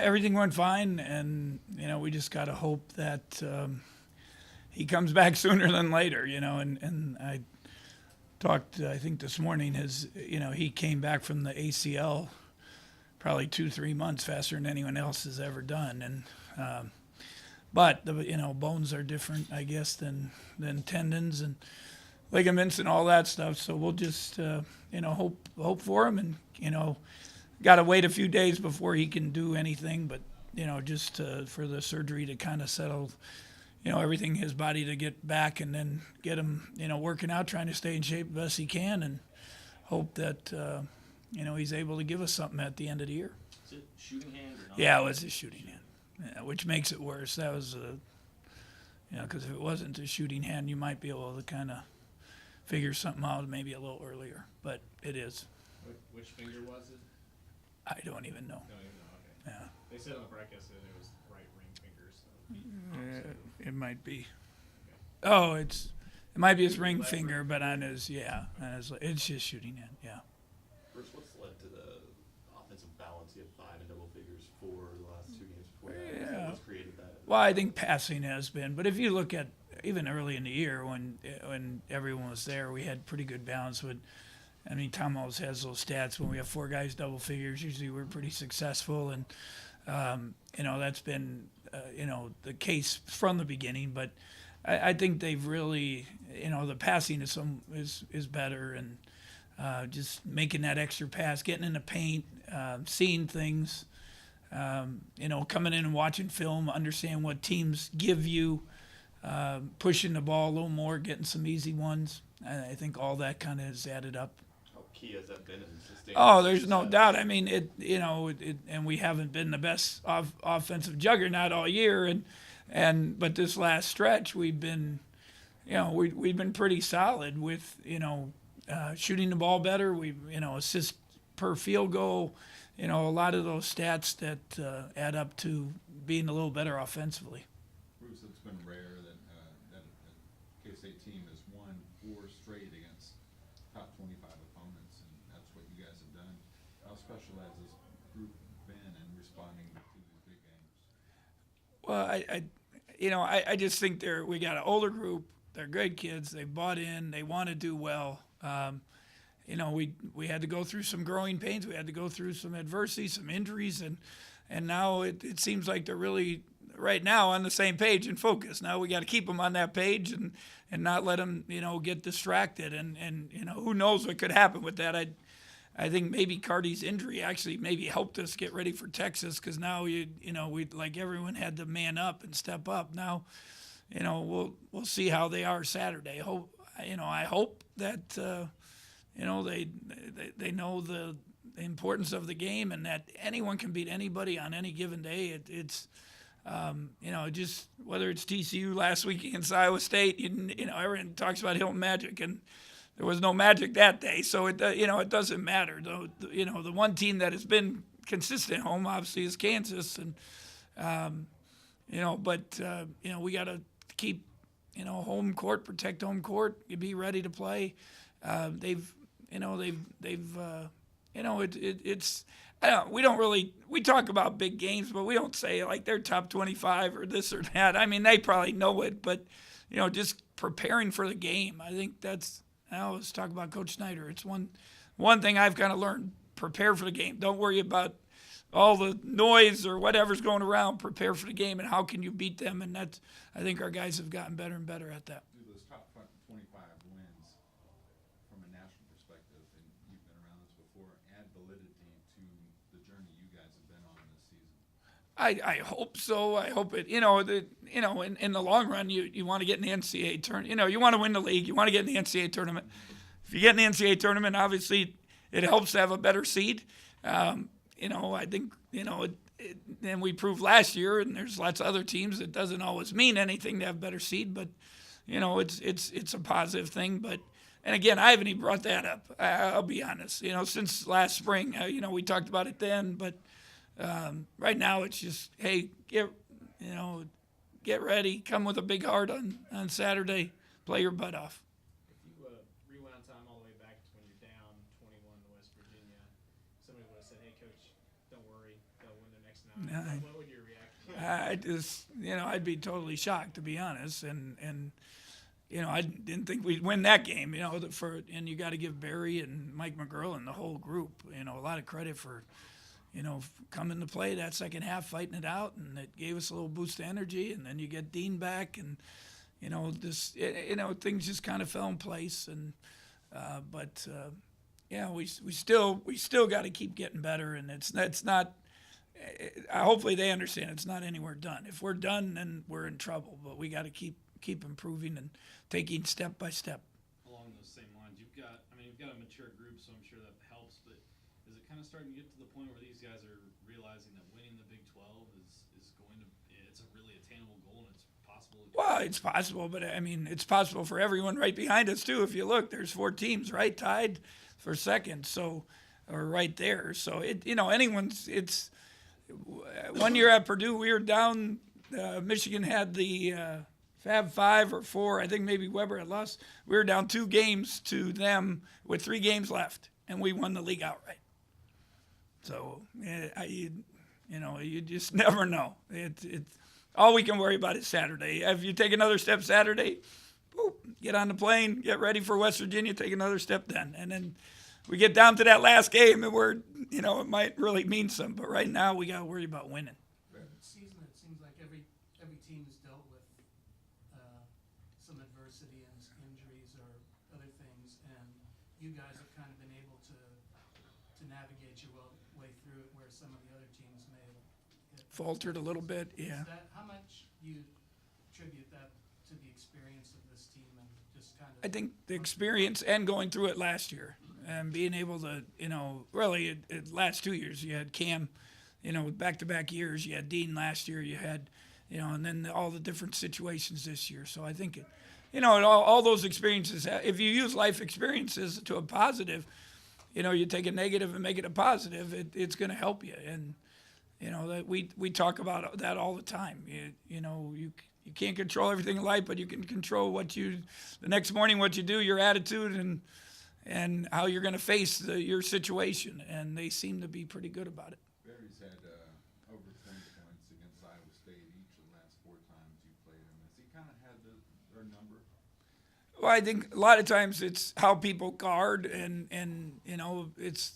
everything went fine, and we just got to hope that he comes back sooner than later. And I talked, I think this morning, he came back from the ACL probably 2-3 months faster than anyone else has ever done, and but the bones are different, I guess, than tendons and ligaments and all that stuff. So we'll just hope for him, and got to wait a few days before he can do anything, but just for the surgery to kind of settle everything, his body to get back, and then get him working out, trying to stay in shape the best he can, and hope that he's able to give us something at the end of the year. Is it shooting hand or not? Yeah, it was a shooting hand, which makes it worse. That was because if it wasn't a shooting hand, you might be able to kind of figure something out maybe a little earlier, but it is. Which finger was it? I don't even know. Don't even know. Okay. Yeah. They said on the broadcast that it was right ring finger. So. It might be. Oh, it might be his ring finger, but on his it's just shooting hand. Yeah. Bruce, what's led to the offensive balance? You had 5 in double figures for the last 2 games before that. Yeah. What's created that? Well, I think passing has been, but if you look at even early in the year when everyone was there, we had pretty good balance with. I mean, Tom always has those stats. When we have 4 guys double figures, usually we're pretty successful, and that's been the case from the beginning. But I think they've really the passing is better, and just making that extra pass, getting in the paint, seeing things, coming in and watching film, understand what teams give you, pushing the ball a little more, getting some easy ones. I think all that kind of has added up. Key has that been in sustaining? Oh, there's no doubt. I mean, and we haven't been the best offensive juggernaut all year, but this last stretch we've been, we've been pretty solid with shooting the ball better. We assist per field goal, a lot of those stats that add up to being a little better offensively. Bruce, it's been rare that a K-State team has won 4 straight against top 25 opponents, and that's what you guys have done. How special has this group been in responding to these big games? Well, I just think we got an older group. They're good kids. They bought in. They want to do well. We had to go through some growing pains. We had to go through some adversity, some injuries, and now it seems like they're really right now on the same page and focused. Now we got to keep them on that page and not let them get distracted, and who knows what could happen with that. I think maybe Carty's injury actually maybe helped us get ready for Texas, because now we like everyone had to man up and step up. Now we'll see how they are Saturday. I hope that they know the importance of the game, and that anyone can beat anybody on any given day. It's just whether it's TCU last week against Iowa State, everyone talks about Hilton Magic, and there was no magic that day, so it doesn't matter. The one team that has been consistent at home obviously is Kansas, and we got to keep home court, protect home court, be ready to play. We talk about big games, but we don't say like they're top 25 or this or that. I mean, they probably know it, but just preparing for the game. I think I always talk about Coach Snyder. It's one thing I've kind of learned: prepare for the game. Don't worry about all the noise or whatever's going around. Prepare for the game, and how can you beat them? And I think our guys have gotten better and better at that. Do those top 25 wins from a national perspective, and you've been around this before, add validity to the journey you guys have been on this season? I hope so. I hope it. In the long run, you want to get in the NCAA tournament. You want to win the league. You want to get in the NCAA tournament. If you get in the NCAA tournament, obviously it helps to have a better seed. I think and we proved last year, and there's lots of other teams. It doesn't always mean anything to have better seed, but it's a positive thing. But and again, I haven't even brought that up. I'll be honest. Since last spring, we talked about it then, but right now it's just, hey, get ready, come with a big heart on Saturday, play your butt off. If you rewound time all the way back to when you're down 21 to West Virginia, somebody would have said, hey, Coach, don't worry, they'll win their next 9. What would your reaction? I just, I'd be totally shocked, to be honest. And I didn't think we'd win that game, and you got to give Barry and Mike McGurl and the whole group, a lot of credit for, coming to play that second half, fighting it out, and it gave us a little boost of energy. And then you get Dean back, and, things just kind of fell in place. And, we still got to keep getting better, and it's not. Hopefully they understand it's not anywhere done. If we're done, then we're in trouble. But we got to keep improving and taking step by step. Along those same lines, you've got a mature group, so I'm sure that helps. But is it kind of starting to get to the point where these guys are realizing that winning the Big 12 is going to it's a really attainable goal and it's possible? Well, it's possible, but it's possible for everyone right behind us too. If you look, there's 4 teams right tied for second, so or right there. So anyone's. It's 1 year at Purdue, we were down. Michigan had the Fab 5 or 4. I think maybe Weber had lost. We were down 2 games to them with 3 games left, and we won the league outright. So you just never know. It's all we can worry about is Saturday. If you take another step Saturday, boop, get on the plane, get ready for West Virginia, take another step then, and then we get down to that last game, and it might really mean something. But right now, we got to worry about winning. Season, it seems like every team has dealt with some adversity and injuries or other things, and you guys have kind of been able to navigate your way through it, where some of the other teams may have Faltered a little bit, yeah. How much you attribute that to the experience of this team and just kind of? I think the experience and going through it last year and being able to, really last 2 years, you had Cam, back-to-back years. You had Dean last year. You had, and then all the different situations this year. So I think, all those experiences, if you use life experiences to a positive, you take a negative and make it a positive, it's going to help you. And, that we talk about that all the time. You can't control everything in life, but you can control the next morning, what you do, your attitude, and how you're going to face your situation, and they seem to be pretty good about it. Barry's had over 20 points against Iowa State each of the last 4 times you played him. Has he kind of had their number? Well, I think a lot of times it's how people guard, and it's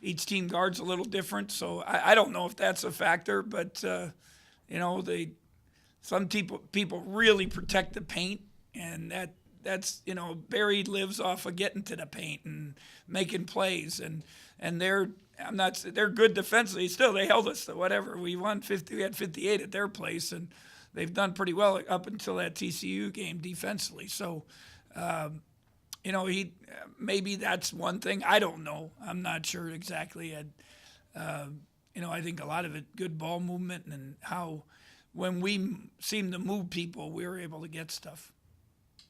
each team guards a little different. So I don't know if that's a factor, but some people really protect the paint, and that's Barry lives off of getting to the paint and making plays, and they're good defensively. Still, they held us to whatever we won 50. We had 58 at their place, and they've done pretty well up until that TCU game defensively. So, maybe that's one thing. I don't know. I'm not sure exactly. I think a lot of it good ball movement and how when we seem to move people, we were able to get stuff.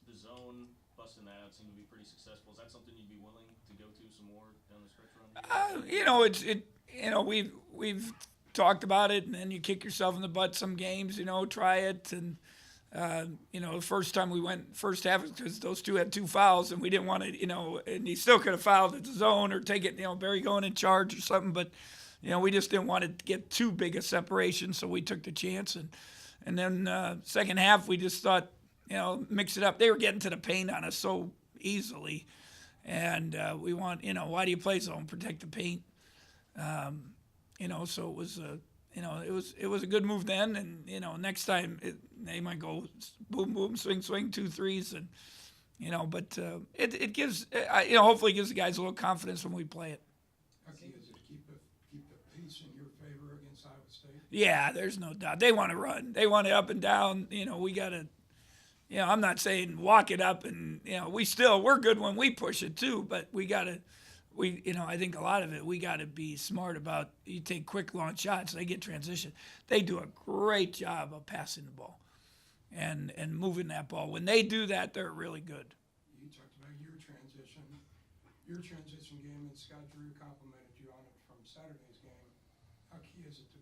The zone, busting that out, seemed to be pretty successful. Is that something you'd be willing to go to some more down the stretch run? We've talked about it, and then you kick yourself in the butt some games. Try it, and the first time we went first half because those 2 had 2 fouls, and we didn't want to, and he still could have fouled at the zone or take it, Barry going in charge or something, but. We just didn't want to get too big a separation, so we took the chance. And then second half, we just thought, mix it up. They were getting to the paint on us so easily. And we want, why do you play zone? Protect the paint. So it was, it was a good move then. And, next time they might go boom, boom, swing, swing, 2 threes. And, but it gives, hopefully it gives the guys a little confidence when we play it. How key is it to keep the pace in your favor against Iowa State? Yeah, there's no doubt. They want to run. They want it up and down. We got to, I'm not saying walk it up and, we're good when we push it too, but I think a lot of it, we got to be smart about, you take quick long shots, they get transition. They do a great job of passing the ball and moving that ball. When they do that, they're really good. You talked about your transition game, and Scott Drew complimented you on it from Saturday's game. How key is it to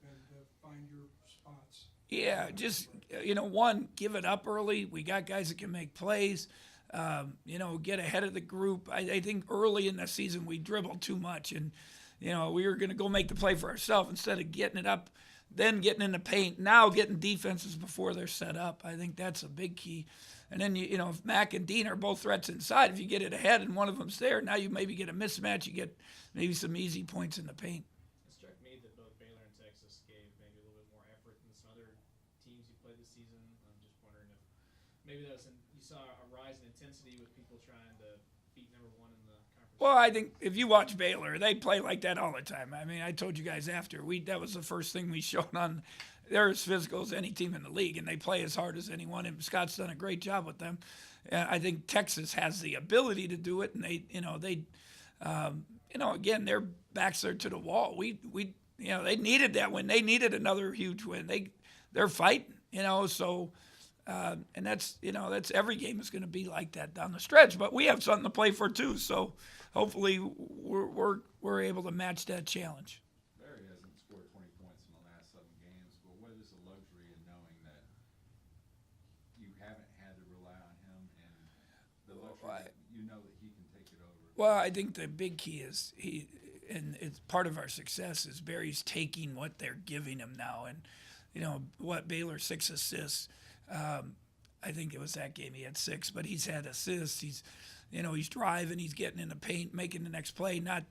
find your spots? Yeah, just, one, give it up early. We got guys that can make plays, get ahead of the group. I think early in the season we dribbled too much. And, we were going to go make the play for ourselves instead of getting it up, then getting in the paint, now getting defenses before they're set up. I think that's a big key. And then, if Mac and Dean are both threats inside, if you get it ahead and one of them's there, now you maybe get a mismatch. You get maybe some easy points in the paint. It struck me that both Baylor and Texas gave maybe a little bit more effort than some other teams you played this season. I'm just wondering if maybe you saw a rise in intensity with people trying to beat number one in the conference. Well, I think if you watch Baylor, they play like that all the time. I mean, I told you guys after that was the first thing we showed on. They're as physical as any team in the league, and they play as hard as anyone. And Scott's done a great job with them. I think Texas has the ability to do it, and again, their backs are to the wall. They needed that win. They needed another huge win. They're fighting, so. And that's every game is going to be like that down the stretch, but we have something to play for too. So hopefully we're able to match that challenge. Barry hasn't scored 20 points in the last 7 games, but what is the luxury in knowing that you haven't had to rely on him and the luxury that you know that he can take it over? Well, I think the big key is and it's part of our success is Barry's taking what they're giving him now, and what Baylor 6 assists. I think it was that game he had 6, but he's had assists. He's driving, he's getting in the paint, making the next play, not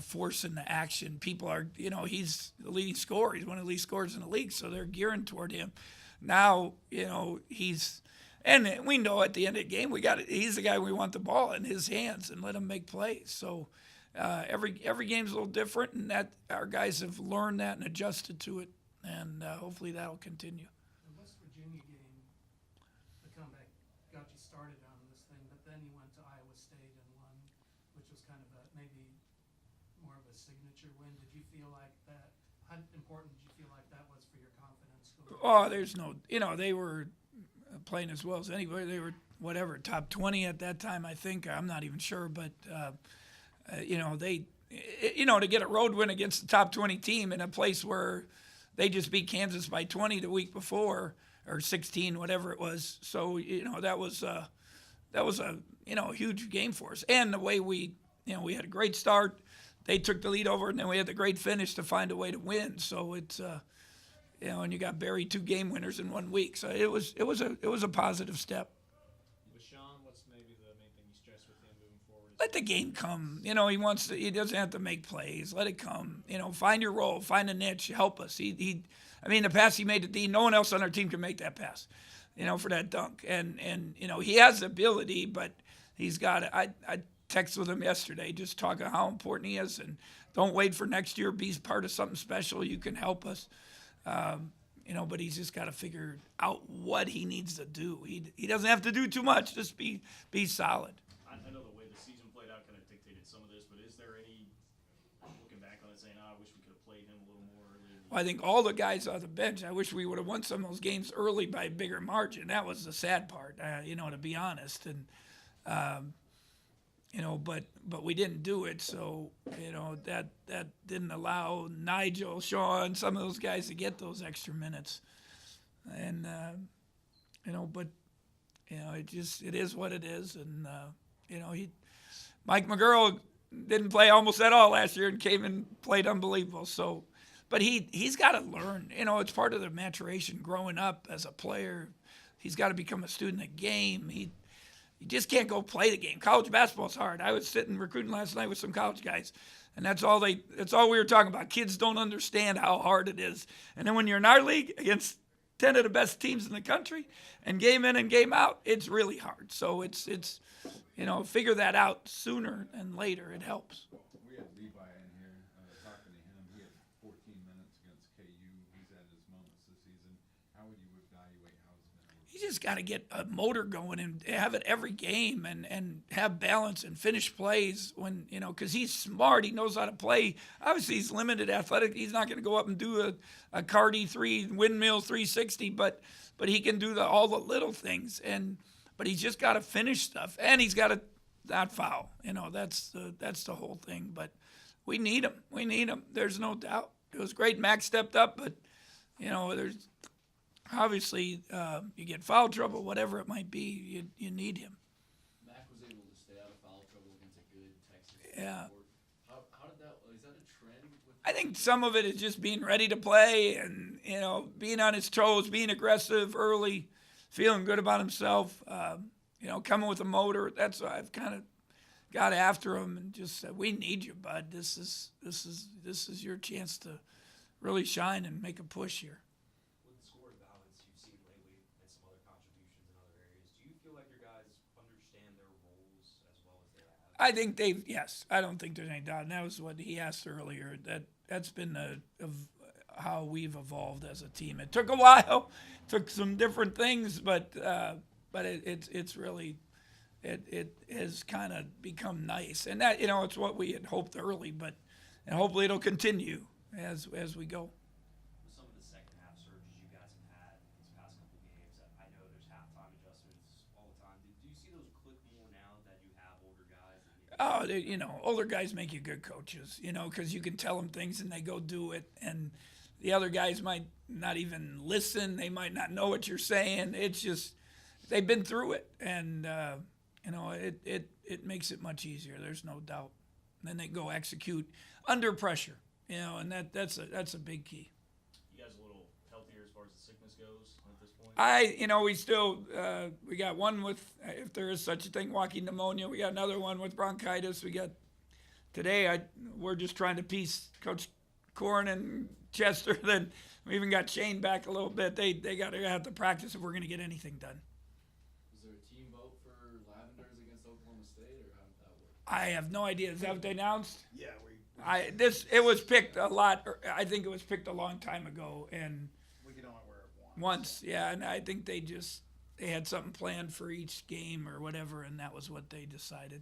forcing the action. People are, he's the leading scorer. He's one of the least scorers in the league, so they're gearing toward him. Now, and we know at the end of the game, he's the guy we want the ball in his hands and let him make plays. So every game's a little different, and that our guys have learned that and adjusted to it, and hopefully that'll continue. The West Virginia game, the comeback got you started on this thing, but then you went to Iowa State and won, which was kind of maybe more of a signature win. Did you feel like that? How important did you feel like that was for your confidence? Oh, there's no, they were playing as well as anybody. They were top 20 at that time, I think. I'm not even sure, but to get a road win against the top 20 team in a place where they just beat Kansas by 20 the week before, or 16, whatever it was. So that was a huge game for us. And the way we had a great start, they took the lead over, and then we had the great finish to find a way to win. So it's and you got Barry 2 game winners in 1 week. So it was a positive step. With Sean, what's maybe the main thing you stress with him moving forward? Let the game come. He doesn't have to make plays. Let it come. Find your role, find a niche, help us. The pass he made to Dean, no one else on our team can make that pass, for that dunk. And he has the ability, but he's got it. I texted with him yesterday, just talking how important he is, and don't wait for next year. Be part of something special. You can help us. But he's just got to figure out what he needs to do. He doesn't have to do too much. Just be solid. I know the way the season played out kind of dictated some of this, but is there any, looking back on it, saying, I wish we could have played him a little more earlier? Well, I think all the guys on the bench, I wish we would have won some of those games early by a bigger margin. That was the sad part, to be honest. And, but we didn't do it. So, that didn't allow Nigel, Sean, some of those guys to get those extra minutes. And, it is what it is. And, Mike McGurl didn't play almost at all last year and came and played unbelievable. So, but he's got to learn. It's part of the maturation growing up as a player. He's got to become a student of the game. You just can't go play the game. College basketball's hard. I was sitting recruiting last night with some college guys, and that's all we were talking about. Kids don't understand how hard it is. And then when you're in our league against 10 of the best teams in the country, and game in and game out, it's really hard. So it's figure that out sooner than later. It helps. We had Levi in here talking to him. He had 14 minutes against KU. He's had his moments this season. How would you evaluate how it's been? You just got to get a motor going and have it every game and have balance and finish plays when, because he's smart. He knows how to play. Obviously, he's limited athletic. He's not going to go up and do a Cardi 3 windmill 360, but he can do all the little things. But he's just got to finish stuff, and he's got to not foul. That's the whole thing. But we need him. We need him. There's no doubt. It was great. Max stepped up, but there's obviously you get foul trouble, whatever it might be. You need him. Mac was able to stay out of foul trouble against a good Texas Yeah. court. How did that? I think some of it is just being ready to play and, you know, being on his toes, being aggressive early, feeling good about himself, you know, coming with a motor. That's why I've kind of got after him and just said, we need you, bud. This is your chance to really shine and make a push here. With the score balance you've seen lately and some other contributions in other areas, do you feel like your guys understand their roles as well as they have? I think yes. I don't think there's any doubt. And that was what he asked earlier. That's been of how we've evolved as a team. It took a while, took some different things, but it's really, it has kind of become nice. And that, you know, it's what we had hoped early, and hopefully it'll continue as we go. With some of the second half surges you guys have had these past couple games, I know there's halftime adjustments all the time. Do you see those click more now that you have older guys? You know, older guys make you good coaches, you know, because you can tell them things and they go do it. And the other guys might not even listen. They might not know what you're saying. It's just, they've been through it. And, you know, it makes it much easier. There's no doubt. And then they go execute under pressure, you know, and that's a big key. You guys a little healthier as far as the sickness goes at this point? You know, we still, we got one with, if there is such a thing, walking pneumonia. We got another one with bronchitis. We got, today, we're just trying to piece Coach Corn and Chester. Then we even got Shane back a little bit. They got to have to practice if we're going to get anything done. Was there a team vote for Lavenders against Oklahoma State, or how did that work? I have no idea. Is that what they announced? Yeah, It was picked a lot. I think it was picked a long time ago, and we could only wear it once, yeah. And I think they had something planned for each game or whatever, and that was what they decided.